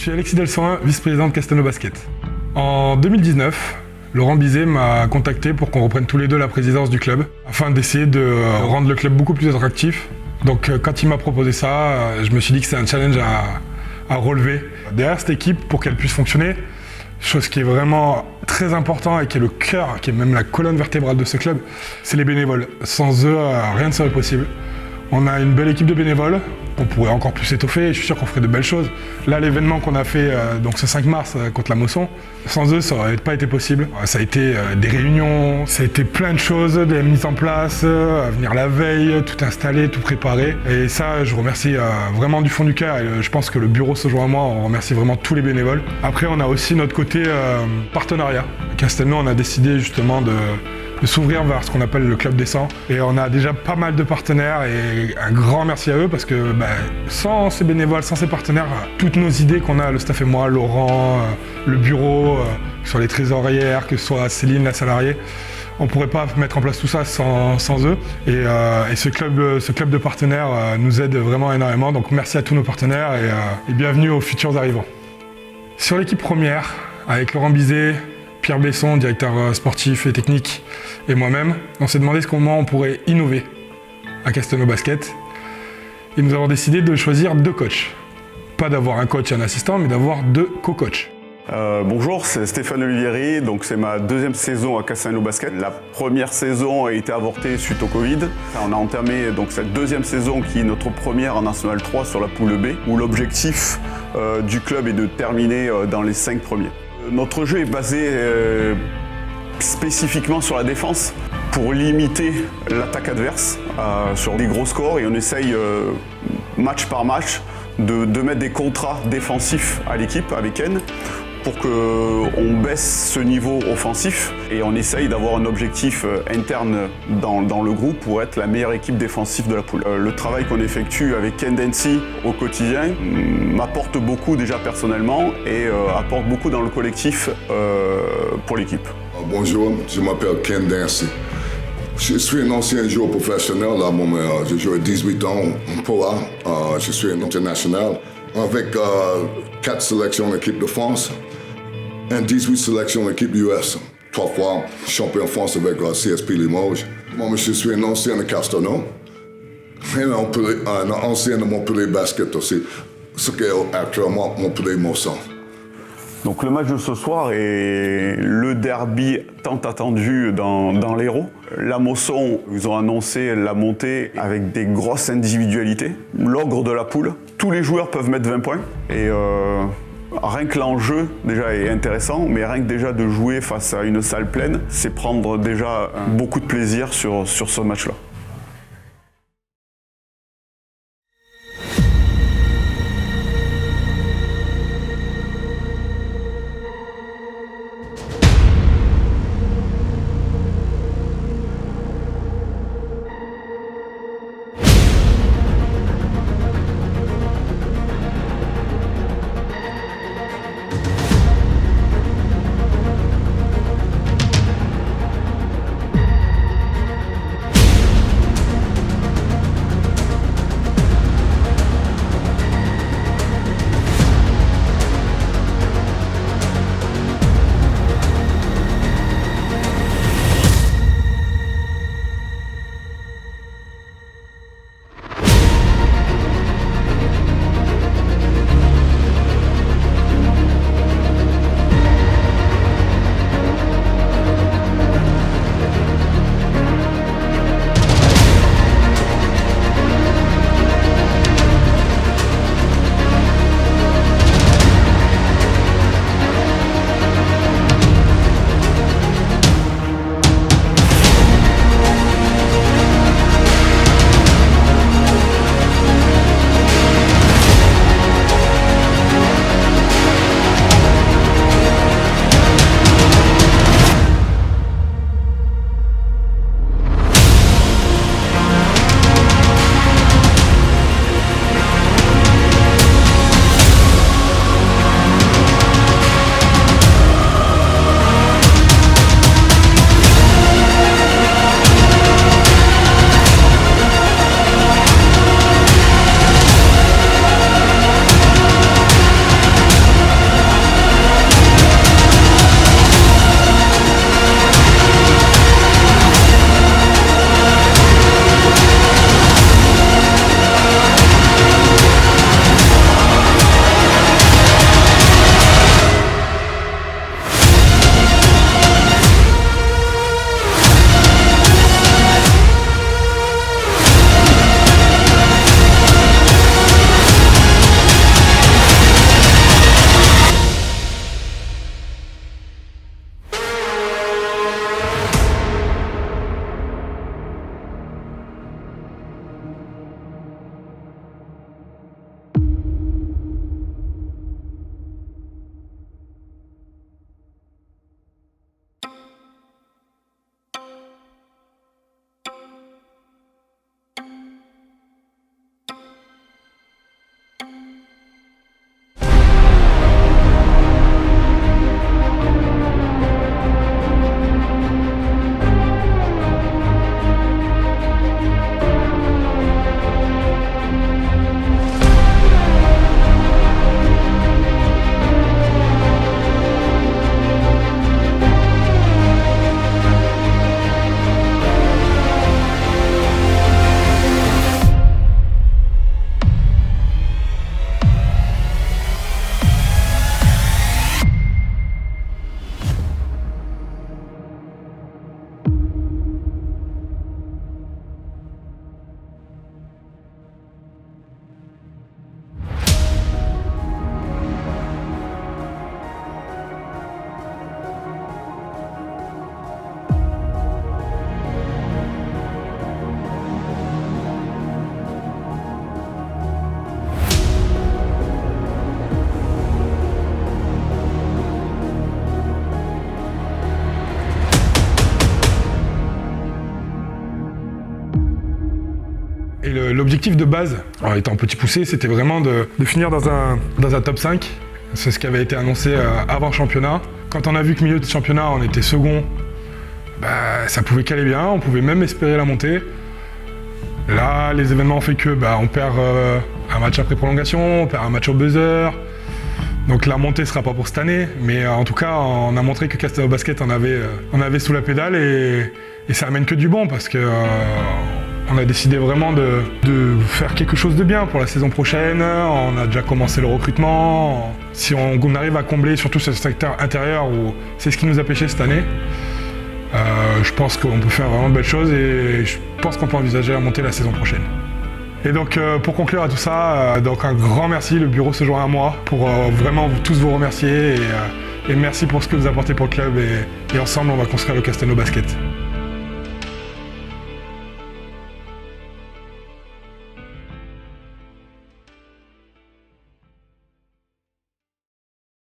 suis Alexis Delsoin, vice-président de Castelnau Basket. En 2019, Laurent Bizet m'a contacté pour qu'on reprenne tous les deux la présidence du club, afin d'essayer de rendre le club beaucoup plus attractif. Donc quand il m'a proposé ça, je me suis dit que c'est un challenge à relever. Derrière cette équipe, pour qu'elle puisse fonctionner, chose qui est vraiment très important et qui est le cœur, qui est même la colonne vertébrale de ce club, c'est les bénévoles. Sans eux, rien ne serait possible. On a une belle équipe de bénévoles, on pourrait encore plus s'étoffer et je suis sûr qu'on ferait de belles choses. Là, l'événement qu'on a fait donc ce 5 mars contre la Mosson, sans eux, ça n'aurait pas été possible. Ça a été des réunions, ça a été plein de choses, des mises en place, venir la veille, tout installer, tout préparer. Et ça, je remercie vraiment du fond du cœur et je pense que le bureau se joint à moi, on remercie vraiment tous les bénévoles. Après, on a aussi notre côté partenariat. À Castelnau, on a décidé justement de s'ouvrir vers ce qu'on appelle le club des 100. Et on a déjà pas mal de partenaires et un grand merci à eux parce que sans ces bénévoles, sans ces partenaires, toutes nos idées qu'on a, le staff et moi, Laurent, le bureau, que ce soit les trésorières, que ce soit Céline, la salariée, on ne pourrait pas mettre en place tout ça sans eux. Et ce club de partenaires nous aide vraiment énormément. Donc merci à tous nos partenaires et bienvenue aux futurs arrivants. Sur l'équipe première, avec Laurent Bizet, Pierre Besson, directeur sportif et technique, et moi-même, on s'est demandé comment on pourrait innover à Castelnau Basket. Et nous avons décidé de choisir 2 coachs. Pas d'avoir un coach et un assistant, mais d'avoir 2 co-coachs. Bonjour, c'est Stéphane Olivieri, donc c'est ma 2e saison à Castelnau Basket. La première saison a été avortée suite au Covid. On a entamé donc cette 2e saison qui est notre première en National 3 sur la poule B, où l'objectif du club est de terminer dans les 5 premiers. Notre jeu est basé spécifiquement sur la défense pour limiter l'attaque adverse sur des gros scores et on essaye match par match de mettre des contrats défensifs à l'équipe avec N pour qu'on baisse ce niveau offensif et on essaye d'avoir un objectif interne dans le groupe pour être la meilleure équipe défensive de la poule. Le travail qu'on effectue avec Ken Dancy au quotidien m'apporte beaucoup déjà personnellement et apporte beaucoup dans le collectif pour l'équipe. Bonjour, je m'appelle Ken Dancy. Je suis un ancien joueur professionnel, j'ai joué 18 ans en Pro A, je suis un international avec 4 sélections d'équipe de France et 18 sélections d'équipe US. 3 fois champion de France avec CSP Limoges. Moi, je suis un ancien de Castelnau et un ancien de Montpellier Basket aussi, ce qui est actuellement Montpellier Mosson. Donc le match de ce soir est le derby tant attendu dans l'Hérault. La Mosson, ils ont annoncé la montée avec des grosses individualités. L'ogre de la poule, tous les joueurs peuvent mettre 20 points. Et rien que l'enjeu déjà est intéressant, mais rien que déjà de jouer face à une salle pleine, c'est prendre déjà beaucoup de plaisir sur ce match-là. l'objectif de base, en étant petit poussé, c'était vraiment de finir dans un top 5. C'est ce qui avait été annoncé avant championnat. Quand on a vu que milieu de championnat, on était second, ça pouvait qu'aller bien, on pouvait même espérer la montée. Là, les événements ont fait que on perd un match après prolongation, on perd un match au buzzer. Donc la montée ne sera pas pour cette année, mais en tout cas, on a montré que Castelnau Basket en avait sous la pédale et ça amène que du bon parce que on a décidé vraiment de faire quelque chose de bien pour la saison prochaine. On a déjà commencé le recrutement. Si on arrive à combler surtout ce secteur intérieur où c'est ce qui nous a pêché cette année, je pense qu'on peut faire vraiment de belles choses et je pense qu'on peut envisager à monter la saison prochaine. Et donc pour conclure à tout ça, donc un grand merci, le bureau se joint à moi pour vraiment tous vous remercier et merci pour ce que vous apportez pour le club et ensemble on va construire le Castelnau Basket.